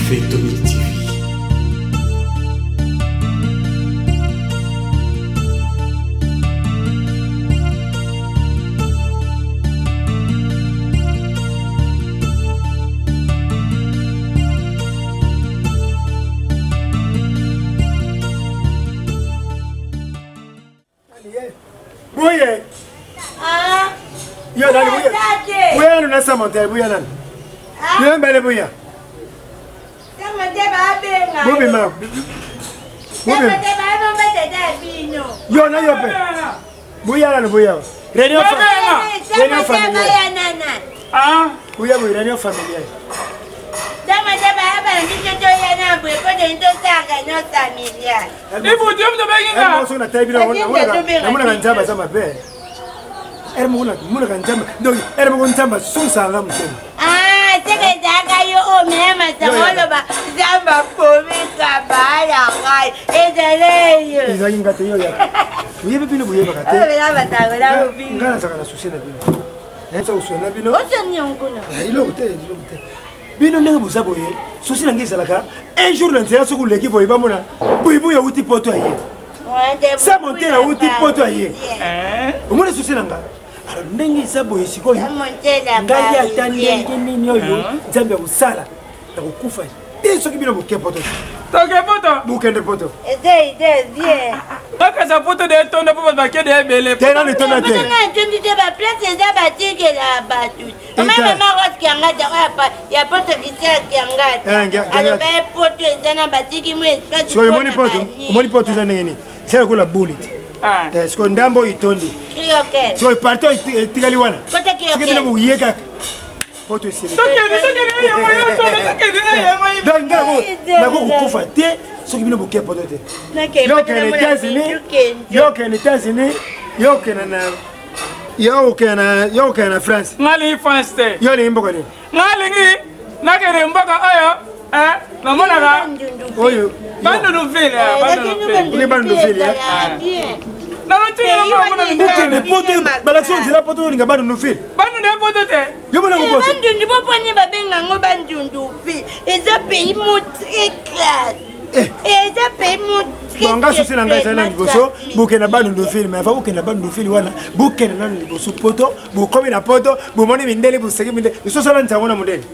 Fetomil TV. Bouye. Ah. Yo dali bouye. Bouye no nasa monter bouye nan. Yo mbele bouye. Sama de ba benga. Bobi ma. Sama de ba no mbete da bino. Yo na yo pe. Bouye nan bouye. Réunion familiale. Réunion familiale. Ah. Bouye bouye réunion familiale. Sama de ba ba ndito to ya na bouye ko de ndo sanga no familiale. Ibu diom de benga. Mo so na tayi bino na muna njamba za mabe. Muna njamba. Donc mo njamba so sanga mutema. Ah, sege daga yo o mema samolo ba zamba pomi kabaya kai. Ezeleyo. Izangi ngate yo ya. Bouye bino bouye bakate. Ala ba tago la bino. Ngana saka na susi na bino. Eso usona bino. Oso nyonguna. Ilo ute. Bino ndenge bozaboye susi na ngisa laka un jour na nzela soku leki boye bamona buibu ya uti poto aye sa monter na uti poto aye omona susi na nga alors ndenge isa boye sikoyo ngai ata ndenge nini oyo nzambe ya kosala ya kokufa te soki bino boke poto toke poto bokende poto bien. Bakaza poto de tonda po bake de bele. te nani tonda te Nga ntundi te ba place eza batike la batu. Mama rote kianga ya poto kisia kianga. Alors ba poto eza na batiki mu espace. so omoni poto za ndenge ni sala kola bullet est-ce que ndambo itondi Kriokel. so parto tikali wana Kote soki bino kriokel. boye kaka poto esili donc nako kokufa te soki bino boke poto te yokende États-Unis yokende na France Ngali France te. yoli mboka ni Ngali nakere mboka oyo namona ga oyo bandu nuvile Ile bandu nuvile bokende poto balakisi nzela poto olinga bandu nuvile bandu de poto te. yobona ko poto Bandundu boponi babenga ngo bandundu fi. Eza pays mo très classe. Eza pays mo très. Bonga susi na ngai sana liboso bokende bandu nuvile mais fa bokende bandu nuvile wana bokende na liboso poto bokomi na poto bomoni mindele boseki mindele sosala ntango na modele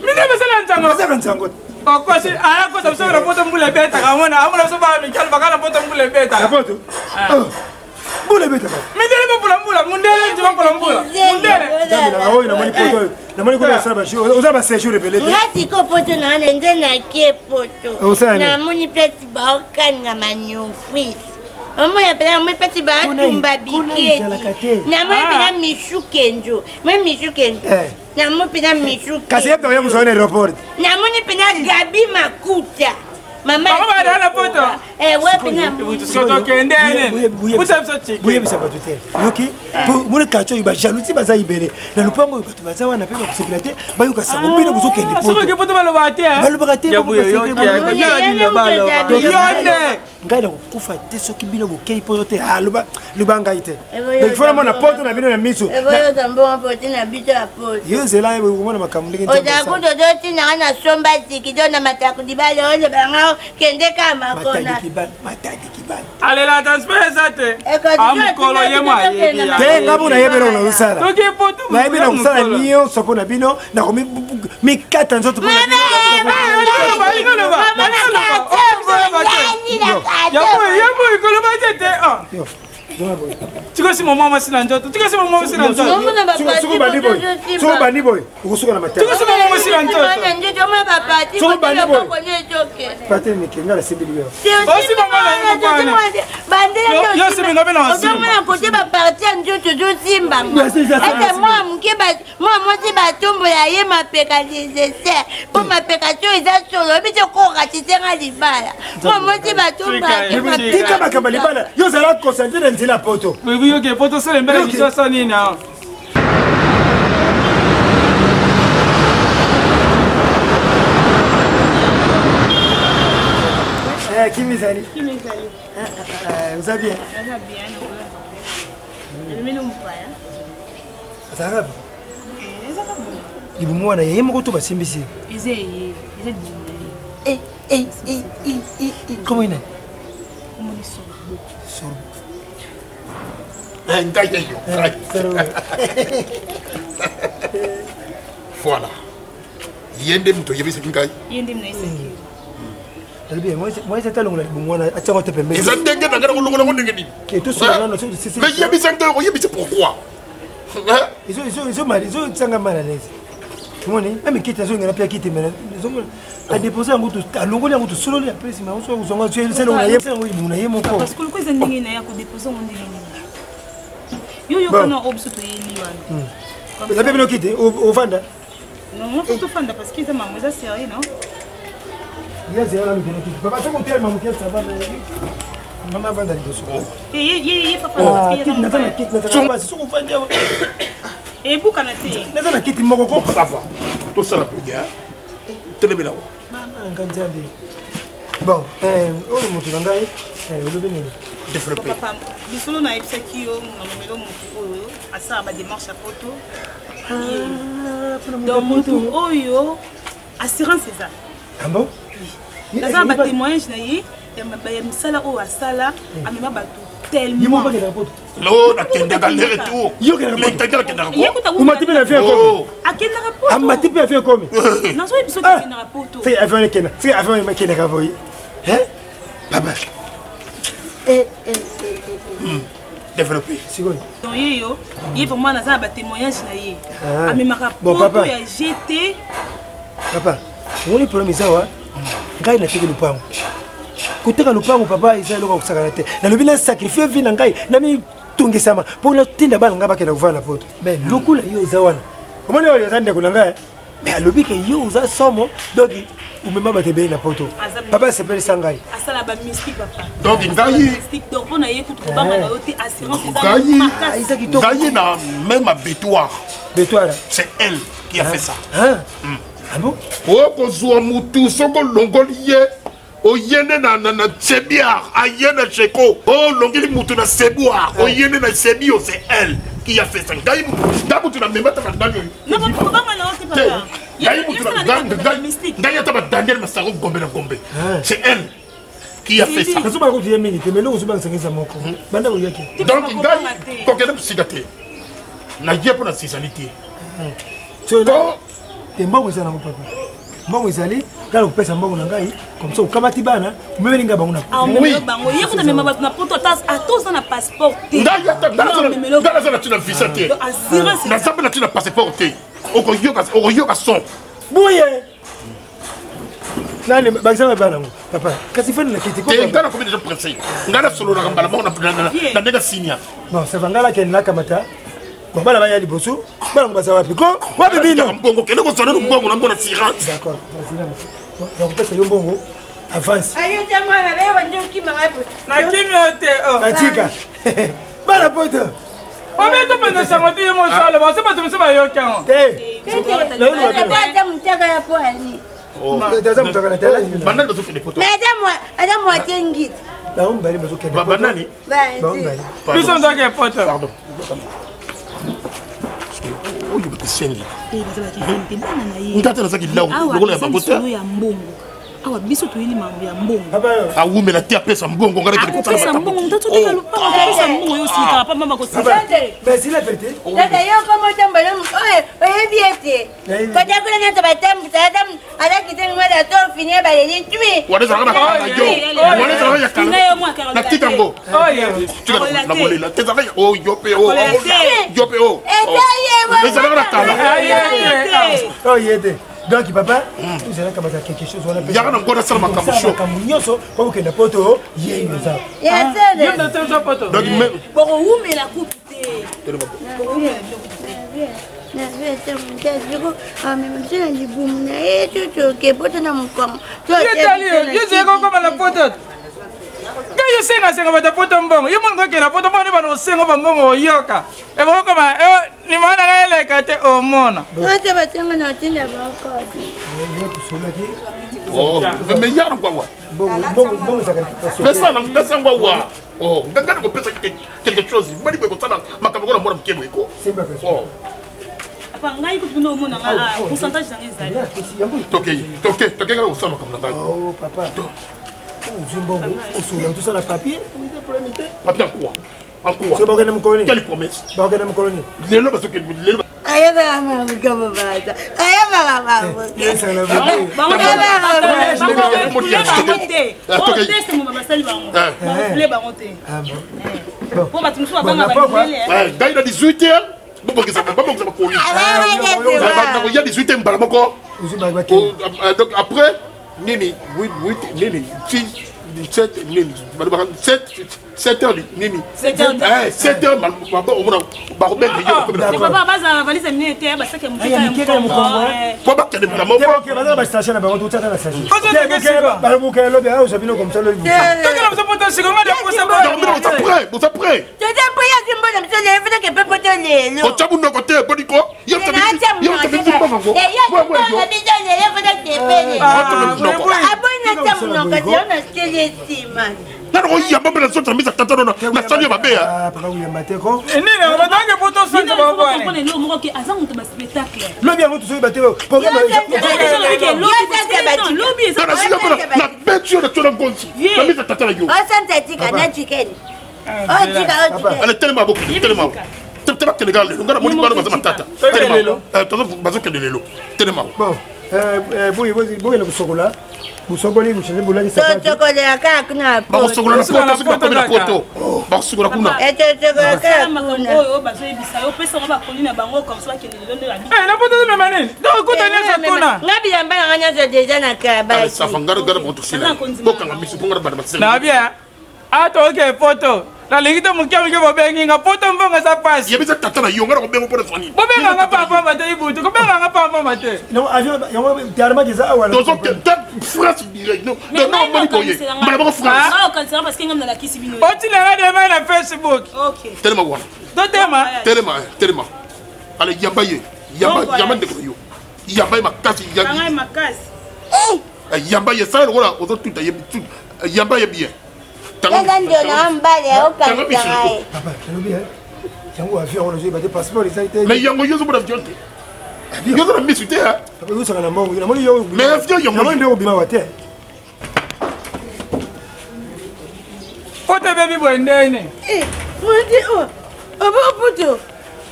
Mine besala ntango. basaka ntango Okosi ala ko sabso na poto mbule beta kamona amuna so ba mikal bakala poto mbule beta. na poto bule beta Mindele mbula mundele njima mbula mundele. na oyo na moni poto na moni ko saba shi ozaba séjour rebelete Ngati ko poto na nende na kie poto. Osani. Na muni peti ba okanga manyofi. Omo ya pela mo peti ba tumba biketi. Na mo pela mishukenjo. Mo mishukenjo. Na mo pela mishukenjo. kasi yepe oya kusona aéroport Na muni pela Gabi Makuta. Mama Mama ba na poto. we pela Soto kendene. Busa biso chiki. buye bisa bato te yoki po mona kacho iba jalousie baza ibere na lupango bato baza wana pe bakusepela te bayoka sango bino bozokende Soto poto ke poto balobaka te. balobaka te Ya buyo yo yonde. ngai na kokufa te soki bino bokei poto te loba ngai te donc fona mona poto na bino na miso Evoyo tambo poto na bito ya poto. yo zela komona makambo ndenge Odaku dodo tina na somba zikido na mataku dibale ole banga kende kama kona. matadi kibali Alela transfert te. Amukolo ye mwa ye. te ngabo na yebelo na usala Toki poto. na yebi na kusala niyo sopo na bino na komi mikata nzoto pona bino Yabu ikolo bajete. Tiko si mama masina njoto. Tiko si mama masina njoto. soko bandi boy ukusuka na matadi Tiko si mama masina njoto. pate mikenga na simbi liyo Yo si minga bena wasima. Ozomona kote ba parti njoto zo simba. Ata moi muke ba moi mosi ba tombo ya ye mapeka lisese. Po mapeka cho eza solo bito ko katitenga libala. Moi mosi ba tomba ya tika makamba libala yo zala concentré na nzela poto Bibi yo ke poto sele mbele biso soni na. Kimi zali vous allez bien Arabe. Ibu mwana yeye moko to basimbisi. Eze Comment il est? Voilà. Yende mto yebi sekingai. Yende mna iseki. Albi, moi c'est talon là, moi na atama te permet. Ils ont dengue dans le longo longo dengue. Que tout ça là, c'est. Mais yebi santé, yebi c'est pourquoi? Ils ont mal, ils ont sanga mal à l'aise. Moi même quitte ça, on a pas quitté mais ils ont à déposer un goût à longo là, goût solo là, après c'est marrant, on va tuer c'est là, on a mon corps. Parce que le quoi ndenge na ya ko déposer on ndenge. Yo kana obsoto yeli wana. La bébé quitte au vanda. Non, moi faut tout fanda parce que ça maman ça sérieux non? Il y a zéro là qui quitte. Papa c'est mon père maman qui ça va. Maman vanda les choses. Et papa quitte na tana quitte na tana c'est son vanda. Et buka na te. Na tana quitte moko ko Ça va. Tout ça là pour gars. Télébé là. Bon, on monte dans gaï, le bénin. Développé. Papa, bisolo na epsaki yo na numero moto oyo asa ba démarche à photo. Donc moto oyo assurance ça. Ah bon? Naza ba témoignage na yi ya misala o asala amema ba tellement. Non, la tenda dans le retour. Yo que la tenda qui n'a pas. On m'a dit bien faire comme. A quel rapport? On m'a dit bien faire comme. Non, so episode qui na rapport. C'est avant le Kenya. C'est avant le Kenya kavoyi. Hein? Papa. Développé. C'est quoi? Donc yo, il faut moi naza ba témoignage na yi. Amema bon rapport papa. ya GT. Papa, on est promis ça wa. Ngai na tiki lupango. Kuteka lupango papa isa loka kusaka na te. Na lobina sacrifier vie na ngai na mi tungisama. Pour la tinda bana ngaba ke na kuvana poto. Mais lokula yo zawana. Comment on les ande kunanga? Mais alobi ke yo za somo donc umema batebe na poto. Papa c'est pele sangai. Asala ba mystique papa. Donc ngai donc on a écouté banga na yote assurance ça. Ngai na même à Bétoir. Bétoir. C'est elle qui a fait ça. Ah bon? Oh kozwa mutu soko longoliye. O yene na Sebiar, a yene cheko. Oh longili mutu na Seboir. O yene na Sebio, c'est elle qui a fait ça. Gaï mutu na même ta dans yo. Non papa banga na yote papa. Gaï mutu na gaï ta ba Daniel Masaro Gombe na Gombe. C'est elle qui a fait ça. Parce que ba ko vie minute mais lo usuba ngisa moko. Banda ko yake. Donc gaï ko kena psikate. Na yepo na sisanité. So là, te mbongo sana ko papa. Mbongo izali kala kupesa mbongo na ngai comme ça ukamati bana umebelinga bango na. Oui. Bango yeko na mema na poto tas a tous na passeport. Ngai ya ta dans la tuna visa te. Assurance. Na sape na tuna passeport te. Okoyoka son. Boye. Nani bakisema bana ngo papa kasi fani na kiti ko. Te ngana ko déjà pressé. Ngana solo na mbala mo na ndega sinya. Non, c'est vangala ken na kamata. Bon bala baya liboso bala ngo basawa piko wapi bino mbongo kele ko sona mbongo na mbona sirante. D'accord, donc pesa yo mbongo avance. Ayo jamwa na leo ndio kimapo. Na kimyote oh. Atika. Bala poto. Ometo pende samoti mo sala ba se bato se ba yo kan. Dada mtaka ya pwani. Dada mtaka na tela. Banani bazo fini poto. Madame Watengit. Na umbali bazo kende. Banani. Umbali. Biso ndake poto. Pardon. Oyo bikusengi. Ngata na zaki lawo lokola ya babota. Awa biso toyeli mambo ya mbongo. A wumela ti apesa mbongo ngara kele kutana mata. Mbongo mtatu tika lupango apesa mbongo yo sika papa mama ko sika. Mais s'il a pété. Dada yo kama tamba yo oye biete. Kada kula nyata batambu tadam ala kiteng mala to fini ba yeli tui. Wana za kana kana yo. Wana za ya kana. Na titango. Oye. Na bolela. Te za ya oh yope oh. Yope oh. Etaye. Les ala kana. Oh yede. Donc papa, vous allez commencer quelque chose on appelle. Yaka na ngona sala makamusho. Kamunyoso pour que na poto yeye ça. Ya sele. Yo na tenzo poto. Donc même Boko umela kupte. Na vete mtaziko amemsema jibumu na yetu tukepoto na mkongo. Yo zeko kama na poto. Kayo senga bata poto mbongo. Yo mongo ke na poto mbongo bana senga ba mbongo yoka. E boko kama ni maana ngale kate o mona. Wote batenga na tinda bako. oh mais yara kwa wa. Bongo ça quelque Pesa na pesa ngwa wa. Oh, nganga ko pesa quelque chose. Bali ko tsana makambo na mwana mkebo iko. C'est pas Oh. Papa, ngai ko tuno mona pourcentage na ngezali. Toke ngala usama comme ngai. Oh papa. On tout ça la papier. Papier quoi? En quoi? C'est pas que coloni. Quelle promesse? Pas que coloni. Les lois parce que les lois. Ayaba mama kama bata. Ayaba mama. Yes, I love you. Il a 18 heures. Donc après, Nini, 7 heures, Nini. 7 heures, la lingita mukia mukia babengi nga poto mbonga sa passe. Yebisa tata na yonga ko bengo pona soni. Bobenga nga papa mate ibutu, ko benga nga papa mate. Non, avion yonga diarma giza awala. Donc France direct. Non, non moni boye. Mala ba France. Ah, quand c'est parce que ngam na la kisi bino. Oti la radio ma na Facebook. OK. Tellement wana. Tellement. Allez, yambaye. Yamba de yo. Yambaye makasi yambi. Yambaye makasi. Yambaye ça wala ozo tout yambaye bien. Papa, yango avion on a des passeports les été. Mais yango yozo pour avion. Yozo na misute ha. Papa yozo na mbongo, na moni yo. Mais avion yango na ndeko bima wate. Pote baby boendene. Modi oh. Aba poto.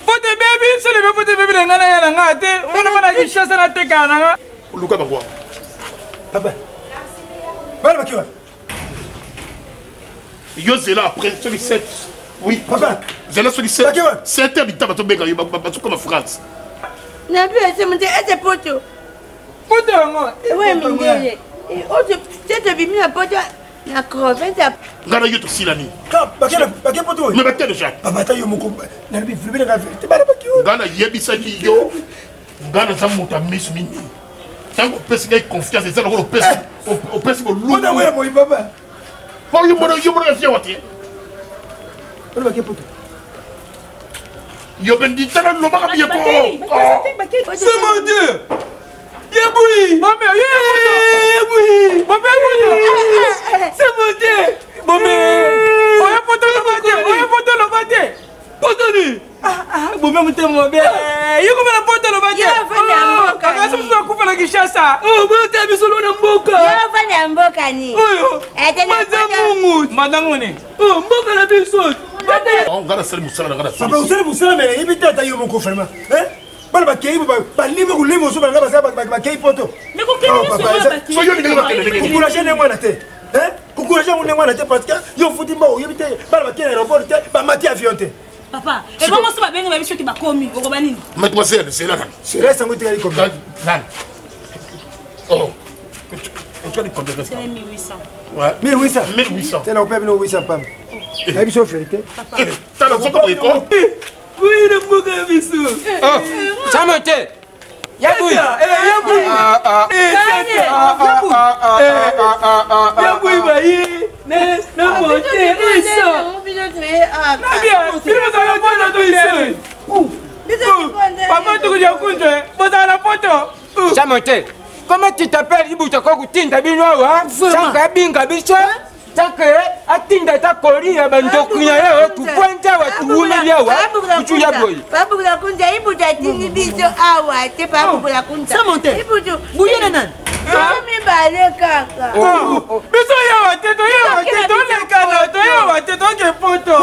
Pote baby, c'est le pote baby ngana ya ngate. On va na chassa na tekana nga. Luka bangwa. Papa. Bala bakiwa. Yo zela après sur les 7. Oui, papa. Zela sur les 7. 7 heures du temps bato benga yo bato comme France. Na bi ese monte ese poto. Poto ngo. Ouais mingele. O te bimi na poto na crevette. Ngana yo to silani. Bakela poto. Mais bakela déjà. Papa ta yo moko na bi flubé na vérité bala bakiwa. Ngana yebisa ki yo. Ngana za muta miss mini. Tango pesi ngai confiance ça le pesi ko lu. Ona wewe moi papa. Pour you mono fier wati. On va kepoto. Yo ben dit ça no ba bien pour. C'est mon Dieu. Yeboui. Maman, yeboui. Maman, c'est mon Dieu. Maman. Oya poto le bate. Poto ni. Maman mute mo be. Yuko na poto le bate. Kaka sumso kufa na kishasa. Oh, bote bisolo na mboka. Yo fanya mboka ni. Oyo. Madangu ni. Oh, mboka na biso. On va la musala na papa usale musala mais ibita ta yo moko vraiment. Bala bakei ba limo ko limo so bala ba kei poto. Mais ko kei so so yo ni ngala encourager ne mwana te. Encourager ne mwana te parce que yo futi mbo yebite bala bakei aéroport te ba mati avion te. Papa, et comment ça va bien ba biso ki ba komi ko ba nini? Mademoiselle, c'est là. C'est là ça ngoti kali comme ça. Oh. On tu as des comptes de c'est 1800. Ouais. 1800. C'est là on peut venir 800 pam. La biso vérité. T'as le compte pour quoi? Oui, le mboka biso. Samote. Yaboui. Yaboui. Yaboui bayi. Na monte isso. Papa tu kuja kunje. Boza na poto. Samote. Comment tu t'appelles Ibuta Koku Tinda Binoa? Sanga Binga Bicho? Take atinda ta koria bandokunya yo kukwanja watuuna byawa kuchuya boy. Babu la kunja ibuta tini biso awa te babu la kunja. Samonte. Ibutu. Buyena nani? Mi bale kaka. Biso yawa te to le kana to yawa te to ke poto.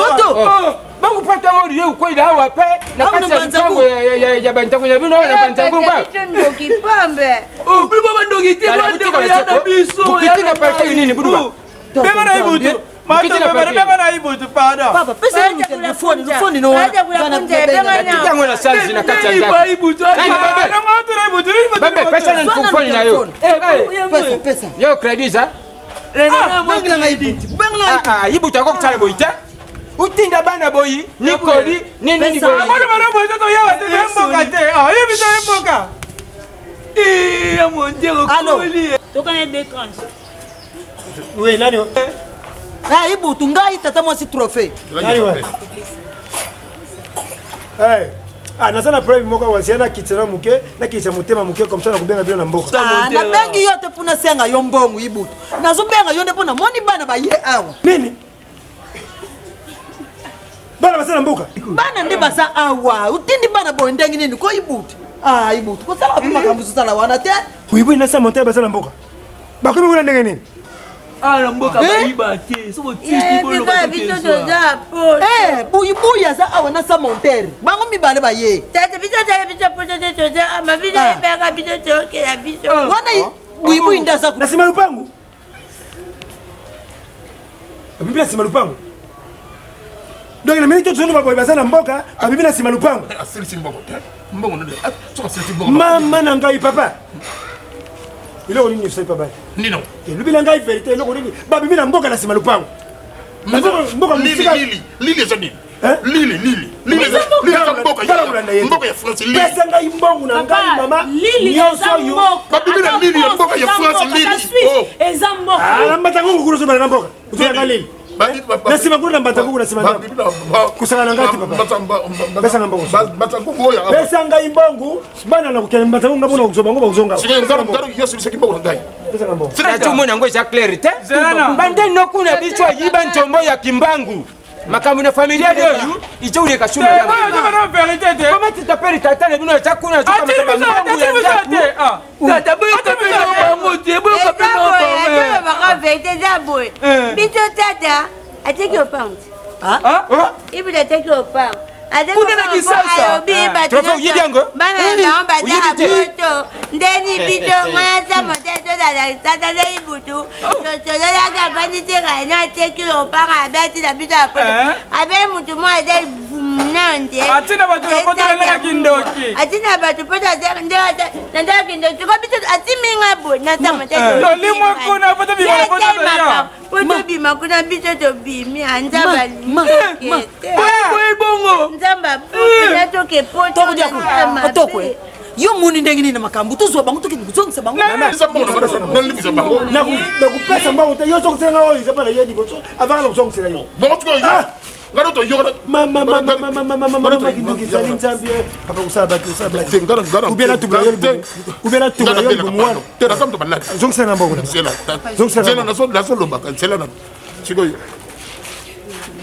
Bangu pata wori yo ko ida wa pe na kasa tango ya bantango ya bino na bantango ba. Ndoki pambe. Bibo bandogi te ba ya biso. Kitina pata nini buduba. Beba na ibutu. Beba na ibutu pada. Papa, pesa ni telefone no. Tango na salzi na kata ya. Ibutu. Bebe pesa na telefone na yo. Pesa. Yo credit za. Bangla na ibutu. Bangla. Ibutu ako kutale boyita. Utinda bana boyi nikoli nini boyi. Bana boyi to yawa te mboka te. Yebi to mboka. Ya mon Dieu ko li. To kana d'écran. Oui, nani? Ah, ibutu ngai tata mwasi trophée. Nani wa? Eh. Ah, nasana problème moko wasiana kitana muke na kitana mutema muke comme ça na kubenga bila na mboka. Ah, na bengi yote puna senga yo mbongo ibutu. Nazo benga yonde pona moni bana ba ye awa. Nini? Bana basana mboka. Bana ndi basa awa. Utindi bana bo ndengi nini ko ibutu. Ah, ibutu. Ko sala pima kambusu sala wana te. Wibu na sa monter basana mboka. Bakomi kuna ndenge nini? Ah, mboka baiba te. So tiki bolo ba te. Buya za awa na sa monter. Bango mi bale ba ye. Tata biso poto de ama biso epeka biso toke ya biso. Wana wibu inda sa na sima lupangu. Bibi na sima lupangu. Donc na minute tsono ba boy basana mboka, bibi na sima lupangu. Asili mbongo. Mbongo ndio. Soka sili mbongo. Mama na ngai papa. Il est nini c'est papa. Nino. Lubi na ngai vérité, il est nini. Ba bibi na mboka na sima lupangu. Mboka musika. Lili zani. Lili mboka ya France Lili. Pesa ngai mbongo na ngai mama. Lili yo. Ba bibi na Lili ya mboka ya France Lili. Oh. Ezambo. Ah, matango nguru so na mboka. Utoka Lili. Nasima kuna mbatango na sima ndio. Kusanga na ngati papa. Pesa na mbongo. Matango moya. Pesa ngai mbongo. Bana na kukele mbatango ngabona kuzobango bakuzonga. Sike ngaro Yesu sike mbongo ngai. Pesa na mbongo. Sina tumo na ngoja clarity. Bande no kuna bichwa yiba ntombo ya kimbangu. Makamu na familia yoyu icho ule kashuma yangu. Bana verite de. Kama tutapeli tatane bino chakuna tuka mtambangu ya. Tata boy kapela moto ebo kapela ko. Ba verite za boy. Biso tata ateki au pound. Ah? Ibu ateki au pound. Ateki kuna kisasa. Trofa uyidi yango. Bana naomba za moto. Ndeni biso mwanza moto da tata za ibutu. Tolo ya ga bandi teka na ateki au pound abeti na biso apo. Abe mutu mo ade nande. Atina batu poto na kindoki. Atina batu poto nanda kindoki. Ko biso atiminga bo na tamote. No limo kuna poto bi poto ya. Poto bi makuna biso to bi mi anja bali. Boy bongo. Nzamba na toke poto na tokwe. Yo muni ndengini na makambu tuzwa bangu toke kuzongisa bangu. Na kupesa mbao te yo sokutsenga oyo zapala yedi boso avanga kuzongisa yo. Bongo tuko yo. Ngaro to yo. Mama kindoki zali nzambi papa usaba usaba. Ubela tubula yo. Ubela tubula yo mwana. Tera kam to balad. Zongisa na mbongo. Zongisa na so la so lo baka sela na. Siko yo.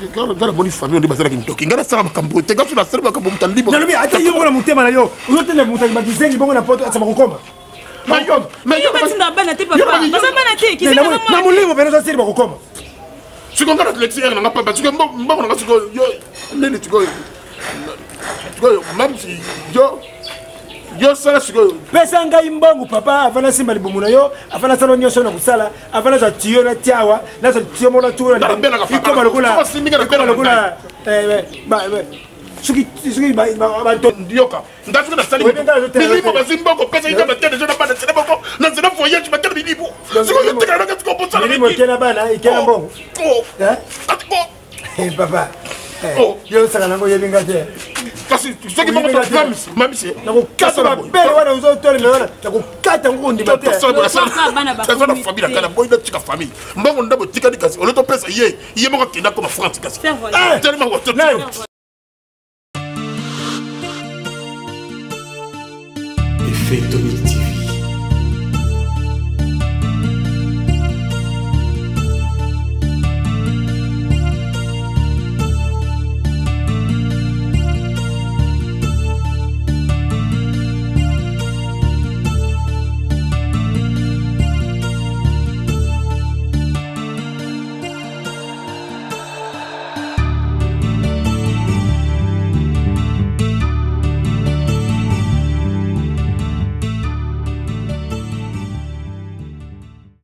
Ngara boni famille ndi basala kindoki. Ngara sala makambo te gafu na sala makambo mutalibo. Na lobi ata yo ngona mutema na yo. Uyote na mutali bakizengi bongo na poto atama kokoma. Mayo batinda bana te papa. Basa bana te kisema kama. Na mulimo pena sasa siri bakokoma. Siko ngara lecture na papa siko mbongo na siko yo nini siko mamsi yo sala siko pesa ngai mbongo papa avana simba libumuna yo avana sala nyosho na kusala avana za tiyo na tiawa na za tiyo mona tura na ikoma lokula suki ba to ndioka ndafika na sali bilipo bazimboko pesa ita batende jona bana tsena boko na tsena voyage batende bilipo siko yo tekana ka tsiko potsa bilipo kena bana ikena mbongo atiko papa yo sala nango yebinga te kasi soki bongo mamisi na kukata babele wana uzotole meona na kukata ngundi bate na famille kala boy na tika famille mbongo ndabo tika dikasi oloto pesa ye moko kenda koma France kasi tellement wato Effet Tony